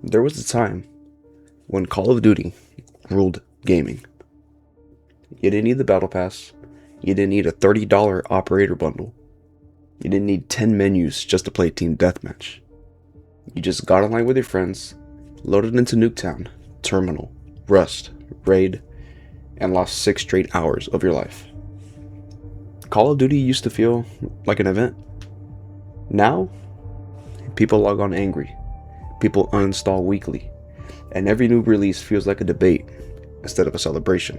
There was a time when Call of Duty ruled gaming. You didn't need the Battle Pass. You didn't need a $30 operator bundle. You didn't need 10 menus just to play Team Deathmatch. You just got online with your friends, loaded into Nuketown, Terminal, Rust, Raid, and lost 6 straight hours of your life. Call of Duty used to feel like an event. Now, people log on angry. People uninstall weekly. And every new release feels like a debate instead of a celebration.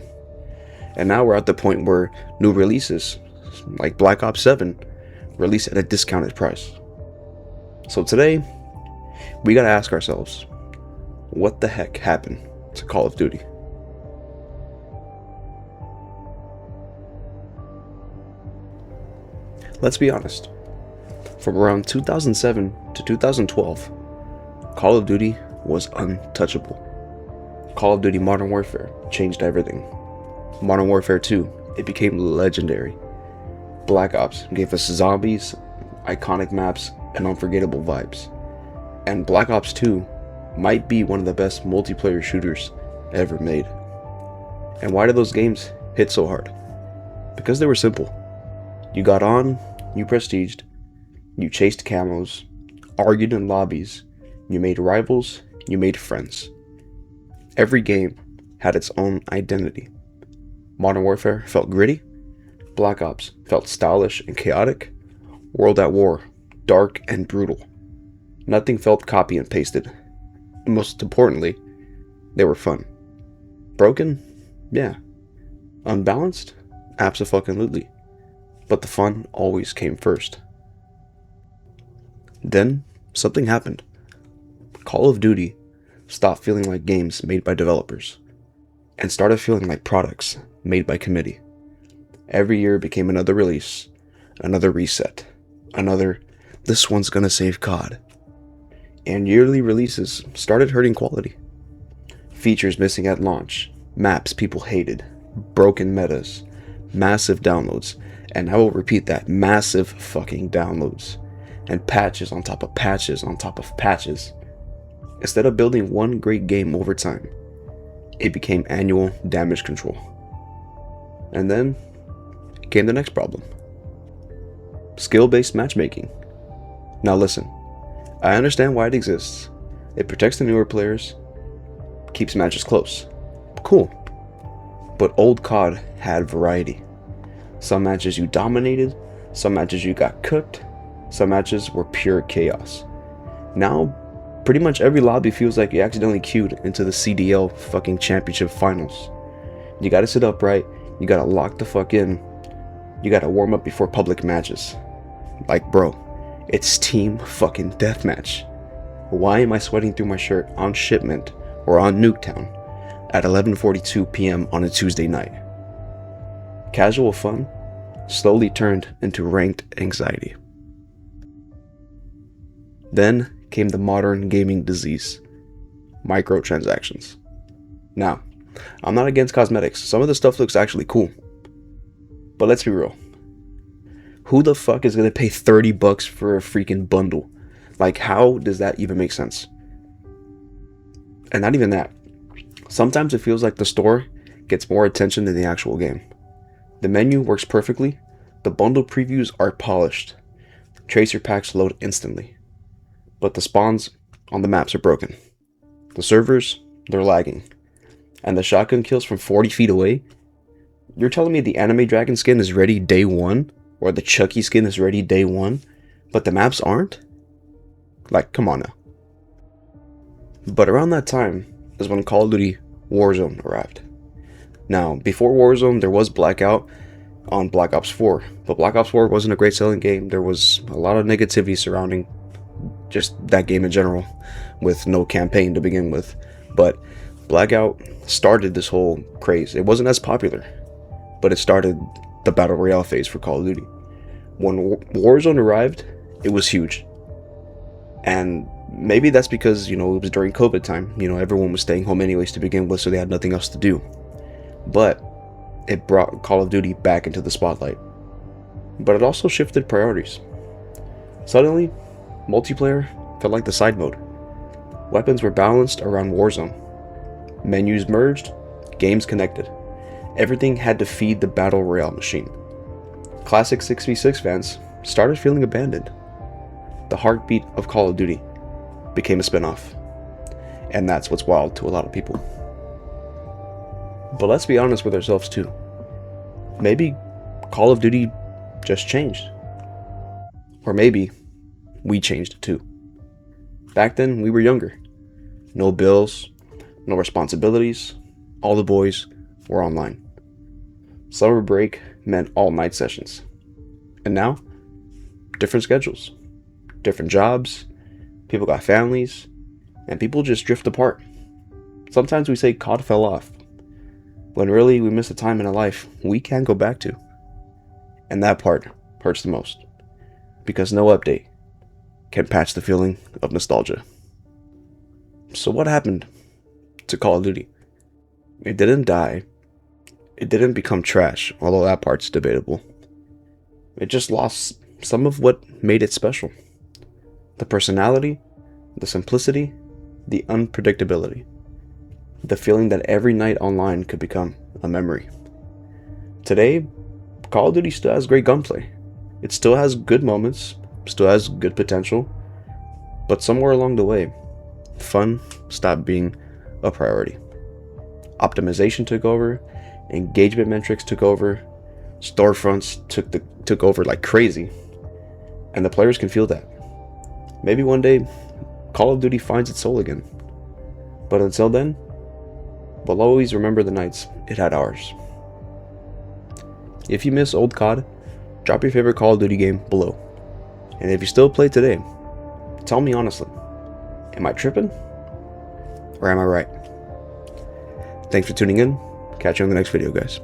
And now we're at the point where new releases, like Black Ops 7, release at a discounted price. So today, we gotta ask ourselves, what the heck happened to Call of Duty? Let's be honest. From around 2007 to 2012, Call of Duty was untouchable. Call of Duty Modern Warfare changed everything. Modern Warfare 2, it became legendary. Black Ops gave us zombies, iconic maps, and unforgettable vibes. And Black Ops 2 might be one of the best multiplayer shooters ever made. And why did those games hit so hard? Because they were simple. You got on, you prestiged, you chased camos, argued in lobbies, you made rivals, you made friends. Every game had its own identity. Modern Warfare felt gritty, Black Ops felt stylish and chaotic, World at War, dark and brutal. Nothing felt copy and pasted. Most importantly, they were fun. Broken? Yeah. Unbalanced? Abso-fucking-lutely. But the fun always came first. Then, something happened. Call of Duty stopped feeling like games made by developers and started feeling like products made by committee. Every year became another release, another reset, another, this one's gonna save COD. And yearly releases started hurting quality. Features missing at launch, maps people hated, broken metas, massive downloads, and I will repeat that, massive fucking downloads, and patches on top of patches on top of patches. Instead of building one great game over time, it became annual damage control. And then came the next problem. Skill-based matchmaking. Now listen, I understand why it exists. It protects the newer players, keeps matches close. Cool. But old COD had variety. Some matches you dominated, some matches you got cooked, some matches were pure chaos. Now, pretty much every lobby feels like you accidentally queued into the CDL fucking championship finals. You gotta sit upright, you gotta lock the fuck in, you gotta warm up before public matches. Like, bro, it's team fucking deathmatch. Why am I sweating through my shirt on shipment or on Nuketown at 11:42 p.m. on a Tuesday night? Casual fun slowly turned into ranked anxiety. Then came the modern gaming disease, microtransactions. Now, I'm not against cosmetics. Some of the stuff looks actually cool. But let's be real. Who the fuck is gonna pay $30 for a freaking bundle? Like, how does that even make sense? And not even that. Sometimes it feels like the store gets more attention than the actual game. The menu works perfectly. The bundle previews are polished. Tracer packs load instantly. But the spawns on the maps are broken. The servers, they're lagging. And the shotgun kills from 40 feet away? You're telling me the anime dragon skin is ready day one? Or the Chucky skin is ready day one? But the maps aren't? Like, come on now. But around that time is when Call of Duty Warzone arrived. Now, before Warzone, there was Blackout on Black Ops 4. But Black Ops 4 wasn't a great selling game. There was a lot of negativity surrounding just that game in general, with no campaign to begin with. But Blackout started this whole craze. It wasn't as popular, but it started the Battle Royale phase for Call of Duty. When Warzone arrived, it was huge. And maybe that's because, it was during COVID time. Everyone was staying home anyways to begin with, so they had nothing else to do. But it brought Call of Duty back into the spotlight. But it also shifted priorities. Suddenly, multiplayer felt like the side mode. Weapons were balanced around Warzone. Menus merged, games connected. Everything had to feed the Battle Royale machine. Classic 6v6 fans started feeling abandoned. The heartbeat of Call of Duty became a spinoff. And that's what's wild to a lot of people. But let's be honest with ourselves too. Maybe Call of Duty just changed. Or maybe we changed too. Back then, we were younger. No bills, no responsibilities. All the boys were online. Summer break meant all-night sessions. And now, different schedules, different jobs, people got families, and people just drift apart. Sometimes we say COD fell off, when really we miss a time in our life we can't go back to. And that part hurts the most, because no update can patch the feeling of nostalgia. So what happened to Call of Duty? It didn't die. It didn't become trash, although that part's debatable. It just lost some of what made it special. The personality, the simplicity, the unpredictability. The feeling that every night online could become a memory. Today, Call of Duty still has great gunplay. It still has good moments, still has good potential, but somewhere along the way, fun stopped being a priority. Optimization took over, engagement metrics took over, storefronts took over like crazy, and the players can feel that. Maybe one day, Call of Duty finds its soul again. But until then, we'll always remember the nights it had ours. If you miss old COD, drop your favorite Call of Duty game below. And if you still play today, tell me honestly, am I tripping? Or am I right? Thanks for tuning in. Catch you on the next video, guys.